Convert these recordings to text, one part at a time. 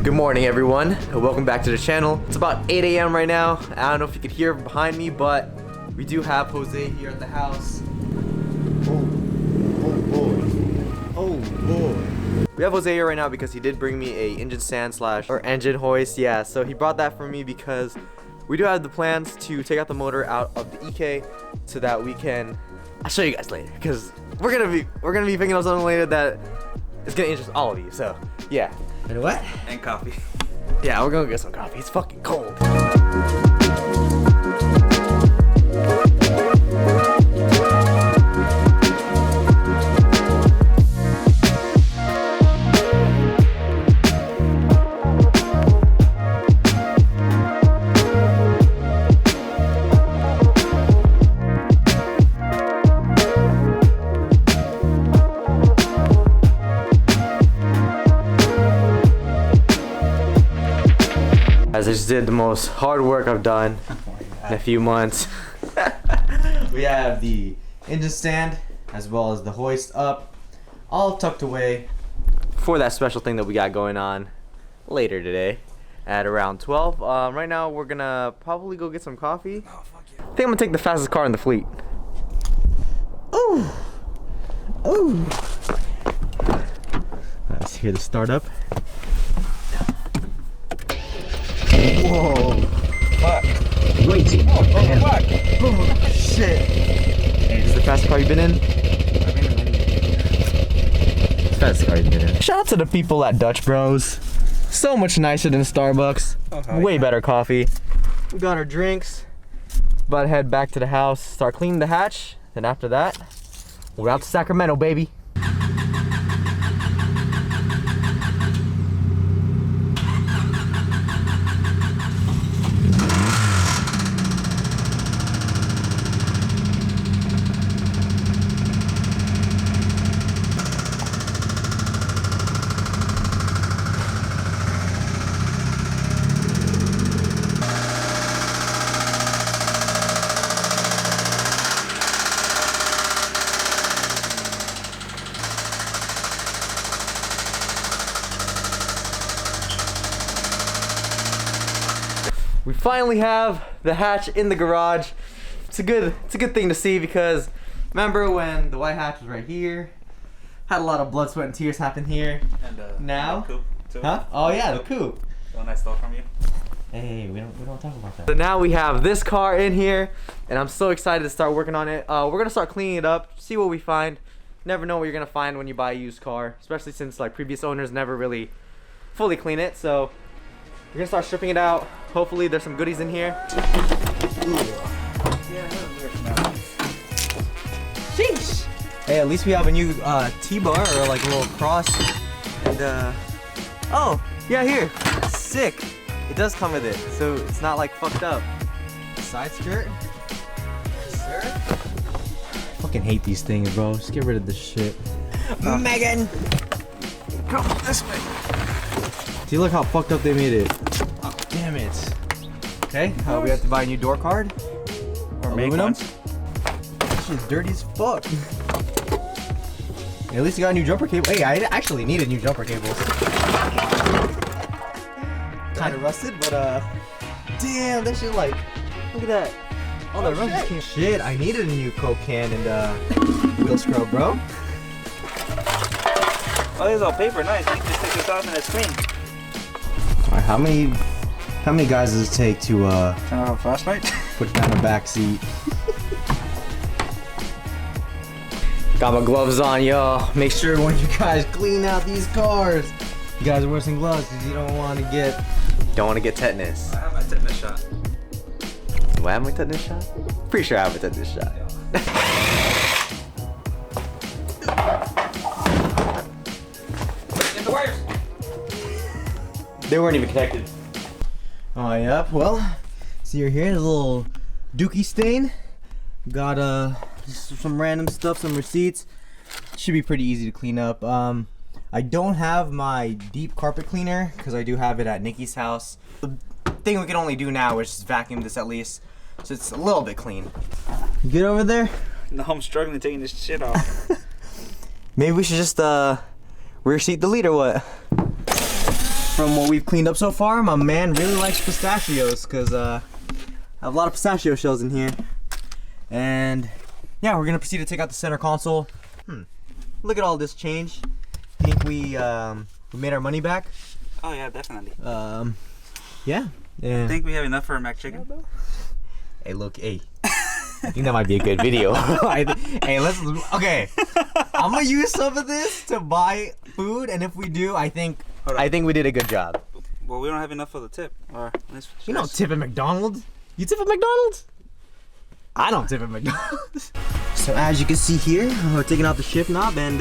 Good morning, everyone, and welcome back to the channel. It's about 8 a.m. right now. I don't know if you could hear behind me, but we do have Jose here at the house. Oh boy. We have Jose here right now because he did bring me a engine stand or engine hoist. Yeah, so he brought that for me because we do have the plans to take out the motor out of the EK so that we can. I'll show you guys later because we're gonna be picking up something later that is gonna interest all of you. So yeah. And what? And coffee. Yeah, we're gonna get some coffee. It's fucking cold. Guys, I just did the most hard work I've done in a few months. We have the engine stand as well as the hoist up, all tucked away for that special thing that we got going on later today at around 12. Right now we're gonna probably go get some coffee. Oh, fuck yeah. I think I'm gonna take the fastest car in the fleet. Ooh. Ooh. Let's hear the startup. Whoa. Fuck. Waiting. Oh, fuck. Oh, shit. Hey, this is the fastest car you've been in? Fastest car you've been in. Shout out to the people at Dutch Bros. So much nicer than Starbucks. Oh, way better coffee. We got our drinks. About to head back to the house, start cleaning the hatch. Then after that, we're out to Sacramento, baby. We finally have the hatch in the garage. It's a good thing to see because remember when the white hatch was right here? Had a lot of blood, sweat, and tears happen here. And now, the coupe too. Huh? Oh yeah, the coupe. The one I stole from you. Hey, we don't talk about that. So now we have this car in here, and I'm so excited to start working on it. We're gonna start cleaning it up, see what we find. Never know what you're gonna find when you buy a used car, especially since like previous owners never really fully clean it. So we're gonna start stripping it out. Hopefully there's some goodies in here. Sheesh. Hey, at least we have a new T-bar or like a little cross. And oh, yeah, here. Sick. It does come with it, so it's not like fucked up. Side skirt. Yes, sir. Fucking hate these things, bro. Just get rid of this shit. Megan! Come this way. See, look how fucked up they made it. Oh, damn it. Okay, we have to buy a new door card. Or aluminum. This shit's dirty as fuck. At least you got a new jumper cable. Hey, I actually needed new jumper cables. Kinda rusted, but damn, that shit like, look at that. All the rust came. Shit, I needed a new Coke can and wheel scrub, bro. Oh, this is all paper. Nice. You just take this off and it's clean. Alright, how many guys does it take to Turn on a flashlight? put down the back seat? Got my gloves on, y'all. Make sure when you guys clean out these cars, you guys are wearing some gloves because you don't want to get tetanus. I have my tetanus shot. Do I have my tetanus shot? Pretty sure I have a tetanus shot. Get the wires. They weren't even connected. Oh, yep. Well, see you're here. There's a little dookie stain. Got just some random stuff, some receipts. Should be pretty easy to clean up. I don't have my deep carpet cleaner because I do have it at Nikki's house. The thing we can only do now is just vacuum this at least, so it's a little bit clean. You get over there? No, I'm struggling taking this shit off. Maybe we should just rear seat delete or what? from what we've cleaned up so far, my man really likes pistachios because I have a lot of pistachio shells in here. And yeah, we're gonna proceed to take out the center console. Look at all this change. Think we made our money back? Oh yeah, definitely. Yeah. I think we have enough for a mac chicken. Hey, look, hey. I think that might be a good video. Hey, okay. I'm gonna use some of this to buy food, and if we do, I think we did a good job. Well, we don't have enough for the tip. Or you don't tip at McDonald's. You tip at McDonald's? I don't tip at McDonald's. So as you can see here, we're taking out the shift knob, and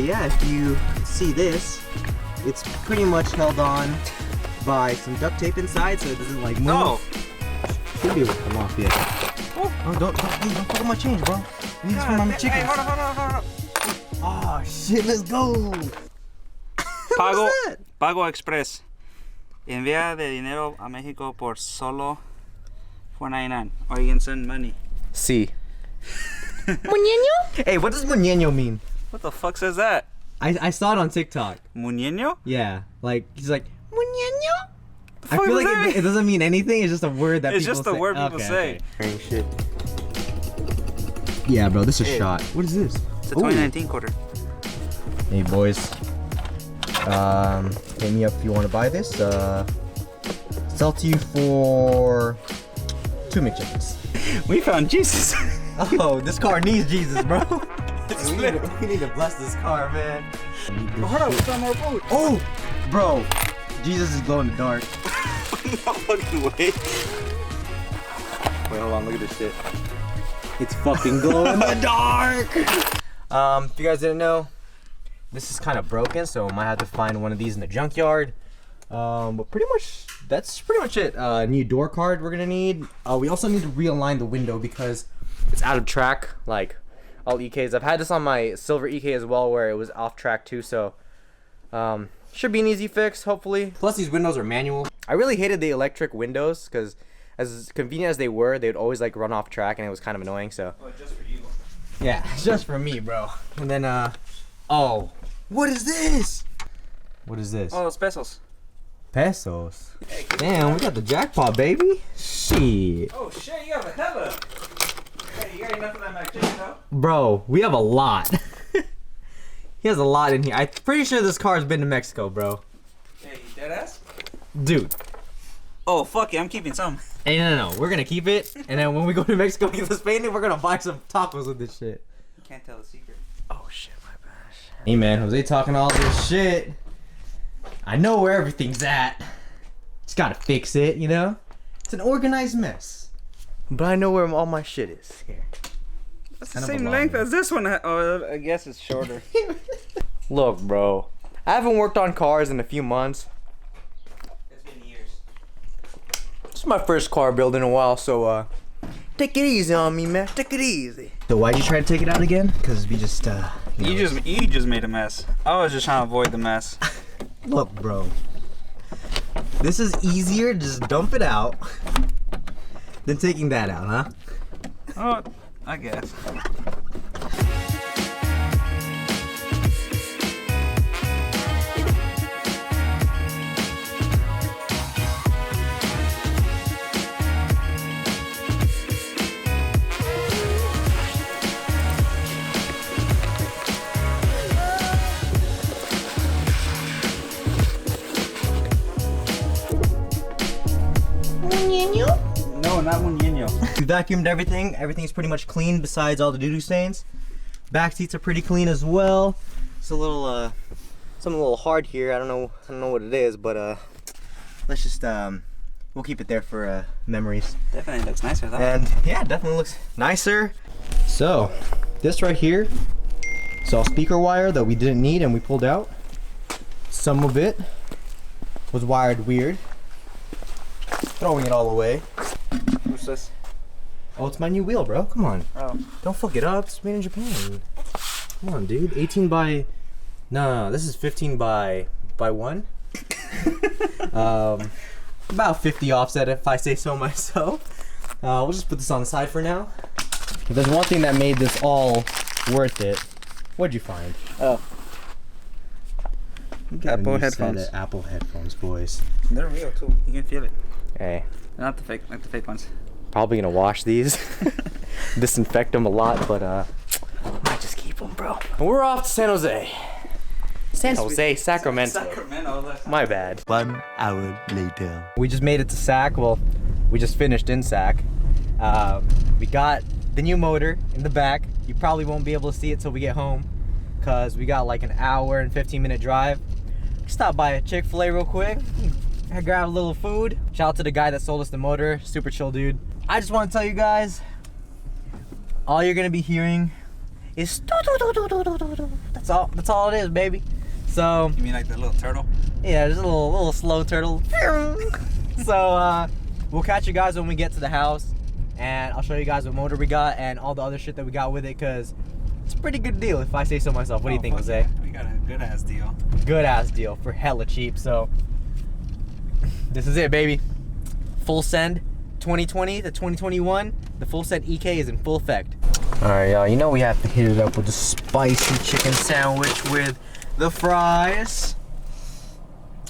yeah, if you see this, it's pretty much held on by some duct tape inside, so it doesn't like move. No. Should be able to come off yet. Oh, don't fuck up my change, bro. I need this for my chickens. Hey, hold on. Oh shit, let's go. Pago Express. Envía de dinero a México por solo $4.99. Or you can send money. See. Muñeño? Hey, what does muñeño mean? What the fuck says that? I saw it on TikTok. Muñeño? Yeah, like he's like muñeño. I fuck feel does like that it doesn't mean anything. It's just a word that It's people just say. a word people say. Okay. Shit. Yeah, bro, this is a shot. What is this? It's a 2019 quarter. Hey boys, hit me up if you want to buy this. Sell to you for 2 McChickens. We found Jesus. Oh, this car needs Jesus, bro. It's we need to bless this car, man. Hold on, we found more food. Oh, bro, Jesus is glow in the dark. No fucking way. Wait, hold on, look at this shit. It's fucking glow in the dark. If you guys didn't know, this is kind of broken, so I might have to find one of these in the junkyard. But pretty much, that's pretty much it. New door card we're gonna need. We also need to realign the window because it's out of track, like all EKs. I've had this on my silver EK as well, where it was off track too, so should be an easy fix, hopefully. Plus these windows are manual. I really hated the electric windows because as convenient as they were, they would always like run off track and it was kind of annoying, so. Oh, just for you. Yeah, it's just for me, bro. And then, oh, what is this? What is this? Oh, those pesos. Pesos. Damn, we got the jackpot, baby. Shit. Oh shit, you have a hella. Hey, you got enough of that mac chicken, though? Bro, we have a lot. He has a lot in here. I'm pretty sure this car's been to Mexico, bro. Hey, you dead ass? Dude. Oh, fuck it, I'm keeping some. Hey, no. We're gonna keep it, and then when we go to Mexico and get this painted, we're gonna buy some tacos with this shit. You can't tell the secret. Oh shit, my bad. Hey man, Jose talking all this shit. I know where everything's at. Just gotta fix it, you know? It's an organized mess. But I know where all my shit is. Here. That's the same length as this one. Oh, I guess it's shorter. Look, bro. I haven't worked on cars in a few months. It's been years. This is my first car build in a while, so take it easy on me, man. Take it easy. So why'd you try to take it out again? Because we just You just made a mess. I was just trying to avoid the mess. Look, bro. This is easier, just dump it out than taking that out, huh? Oh, I guess. No, not muñeño. We vacuumed everything. Everything's pretty much clean besides all the doo-doo stains. Back seats are pretty clean as well. It's a little something a little hard here. I don't know what it is, but let's just we'll keep it there for memories. Definitely looks nicer though. And yeah, definitely looks nicer. So this right here, it's all speaker wire that we didn't need and we pulled out. Some of it was wired weird. Throwing it all away. What's this? Oh, it's my new wheel, bro. Come on. Oh. Don't fuck it up. It's made in Japan. Come on, dude. 18 by... No, this is 15 by 1. About 50 offset if I say so myself. We'll just put this on the side for now. If there's one thing that made this all worth it, what'd you find? Oh. Got Apple a new headphones. set of Apple headphones, boys. They're real too. You can feel it. Hey, They're not the fake, like the fake ones. probably gonna wash these, disinfect them a lot, but might just keep them, bro. We're off to San Jose. San Jose, Sacramento. Sacramento. My bad. 1 hour later. We just made it to Sac. Well, we just finished in Sac. We got the new motor in the back. You probably won't be able to see it till we get home, cause we got like an hour and 15-minute drive. Stop by a Chick-fil-A real quick. I grabbed a little food. Shout out to the guy that sold us the motor. Super chill dude. I just want to tell you guys, all you're gonna be hearing is that's all it is, baby. So You mean like the little turtle? yeah, just a little slow turtle. So we'll catch you guys when we get to the house, and I'll show you guys what motor we got and all the other shit that we got with it, cause it's a pretty good deal if I say so myself. What do you think, fuck Jose? yeah. We got a good ass deal. Good ass deal for hella cheap. So this is it, baby. Full send 2020 to 2021. The full send EK is in full effect. All right, y'all. You know we have to hit it up with the spicy chicken sandwich with the fries.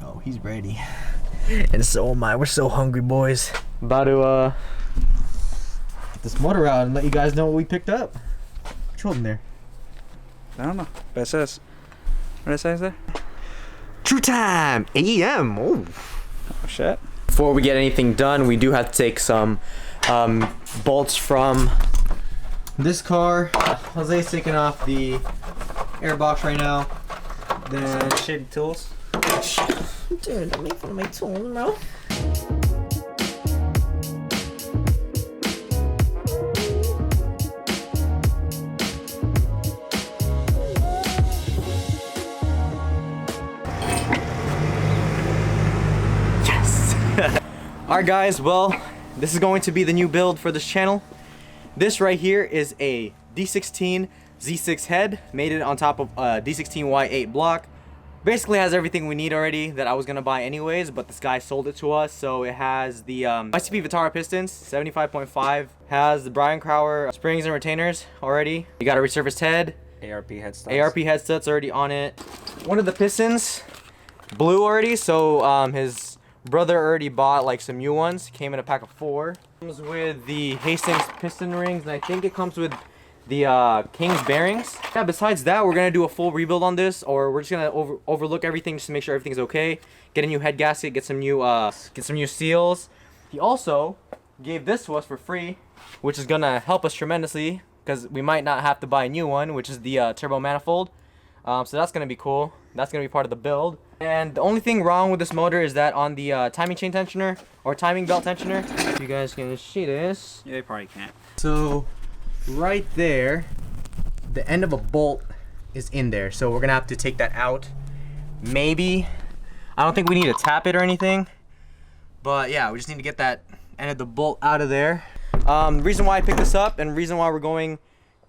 Oh, he's ready. And so am I. We're so hungry, boys. About to get this motor out and let you guys know what we picked up. What's holding there? I don't know. But it says, what it says there? True time, AM. Oh. Oh shit. Before we get anything done, we do have to take some bolts from this car. Jose's taking off the airbox right now. Then Shitty tools. dude, don't make fun of my tools, bro. Alright guys, well, this is going to be the new build for this channel. This right here is a D16 Z6 head, made it on top of a D16 Y8 block. Basically has everything we need already that I was gonna buy anyways, but this guy sold it to us. So it has the ICP Vitara pistons, 75.5, has the Brian Crower springs and retainers already. You got a resurfaced head, ARP head studs. ARP headsets already on it. One of the pistons blew already, so his brother already bought like some new ones. Came in a pack of 4. Comes with the Hastings piston rings, and I think it comes with the King's bearings. Yeah, besides that, we're gonna do a full rebuild on this, or we're just gonna overlook everything just to make sure everything's okay. Get a new head gasket, get some new seals. He also gave this to us for free, which is gonna help us tremendously because we might not have to buy a new one, which is the turbo manifold. So that's gonna be cool. That's gonna be part of the build. And the only thing wrong with this motor is that on the timing chain tensioner or timing belt tensioner, if you guys can see this. Yeah, you probably can't. So right there, the end of a bolt is in there. So we're gonna have to take that out. Maybe, I don't think we need to tap it or anything, but yeah, we just need to get that end of the bolt out of there. The reason why I picked this up and the reason why we're going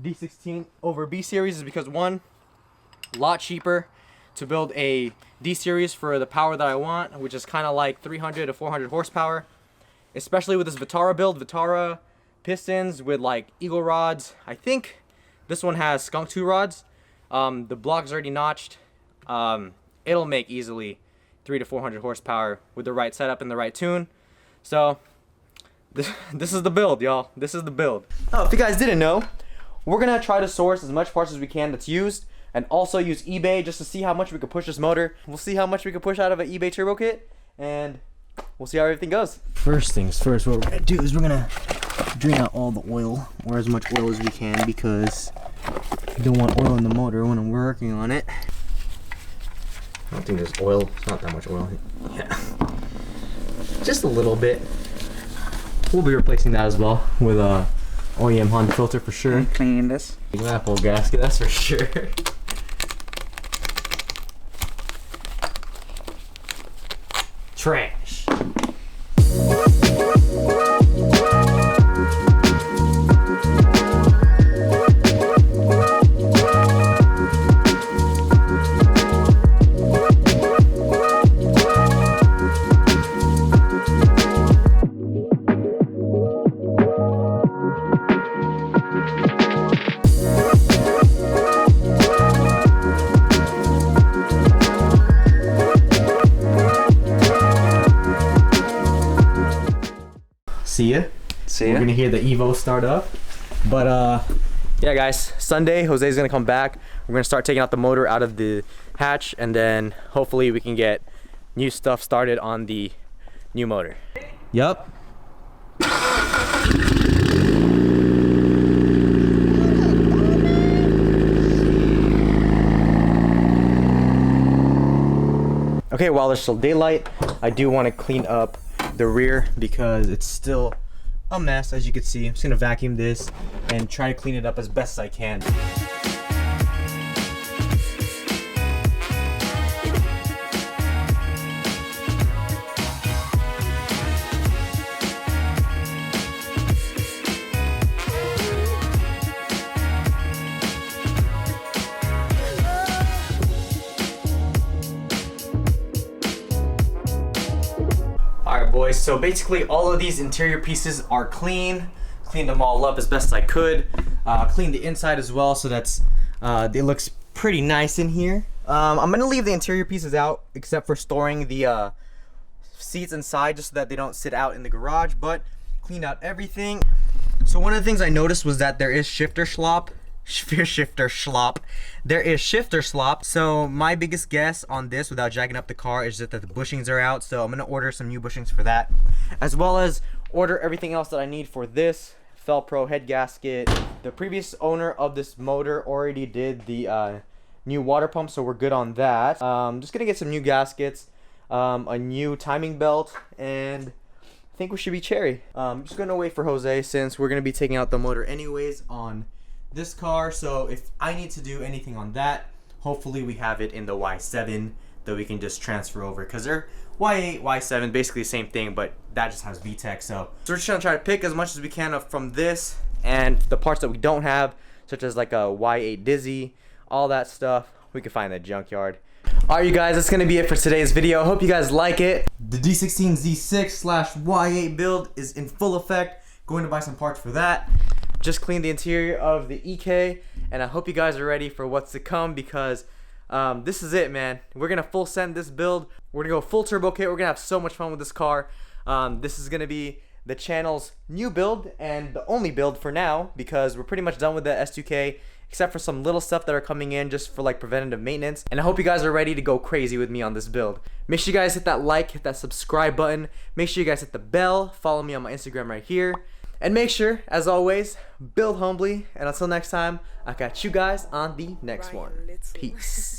D16 over B series is because one, a lot cheaper to build a D series for the power that I want, which is kind of like 300 to 400 horsepower, especially with this Vitara build. Vitara pistons with like eagle rods. I think this one has skunk 2 rods. The block's already notched. It'll make easily 300 to 400 horsepower with the right setup and the right tune. So this is the build, y'all. This is the build. Oh, if you guys didn't know, we're gonna try to source as much parts as we can that's used, and also use eBay just to see how much we could push this motor. We'll see how much we could push out of an eBay turbo kit, and we'll see how everything goes. First things first, what we're gonna do is we're gonna drain out all the oil, or as much oil as we can, because we don't want oil in the motor when I'm working on it. I don't think there's oil. It's not that much oil. Yeah, just a little bit. We'll be replacing that as well with a OEM Honda filter for sure. And cleaning this. Apple gasket, that's for sure. Trash. see ya. See We're ya. gonna hear the Evo start up. But yeah guys, Sunday Jose's gonna come back. We're gonna start taking out the motor out of the hatch, and then hopefully we can get new stuff started on the new motor. Yup. Okay, while there's still daylight, I do want to clean up the rear because it's still a mess, as you can see. I'm just gonna vacuum this and try to clean it up as best as I can. Alright boys, so basically all of these interior pieces are clean. Cleaned them all up as best I could. Cleaned the inside as well, so that's it looks pretty nice in here. I'm gonna leave the interior pieces out except for storing the seats inside just so that they don't sit out in the garage, but cleaned out everything. So one of the things I noticed was that there is shifter slop. There is shifter slop. So my biggest guess on this without jacking up the car is just that the bushings are out. So I'm gonna order some new bushings for that, as well as order everything else that I need for this Felpro head gasket. The previous owner of this motor already did the new water pump, so we're good on that. Just gonna get some new gaskets, a new timing belt, and I think we should be cherry. I'm just gonna wait for Jose since we're gonna be taking out the motor anyways on this car. So if I need to do anything on that, hopefully we have it in the Y7 that we can just transfer over, because they're Y8, Y7, basically the same thing, but that just has VTEC. So we're just gonna try to pick as much as we can from this and the parts that we don't have, such as like a Y8 Dizzy, all that stuff we can find in the junkyard. Alright you guys, that's gonna be it for today's video. Hope you guys like it. The D16Z6/Y8 build is in full effect. Going to buy some parts for that. Just cleaned the interior of the EK, and I hope you guys are ready for what's to come, because this is it, man. We're gonna full send this build. We're gonna go full turbo kit. We're gonna have so much fun with this car. This is gonna be the channel's new build and the only build for now, because we're pretty much done with the S2K, except for some little stuff that are coming in just for like preventative maintenance. And I hope you guys are ready to go crazy with me on this build. Make sure you guys hit that like, hit that subscribe button. Make sure you guys hit the bell. Follow me on my Instagram right here. And make sure, as always, build humbly. And until next time, I'll catch you guys on the next one. Peace.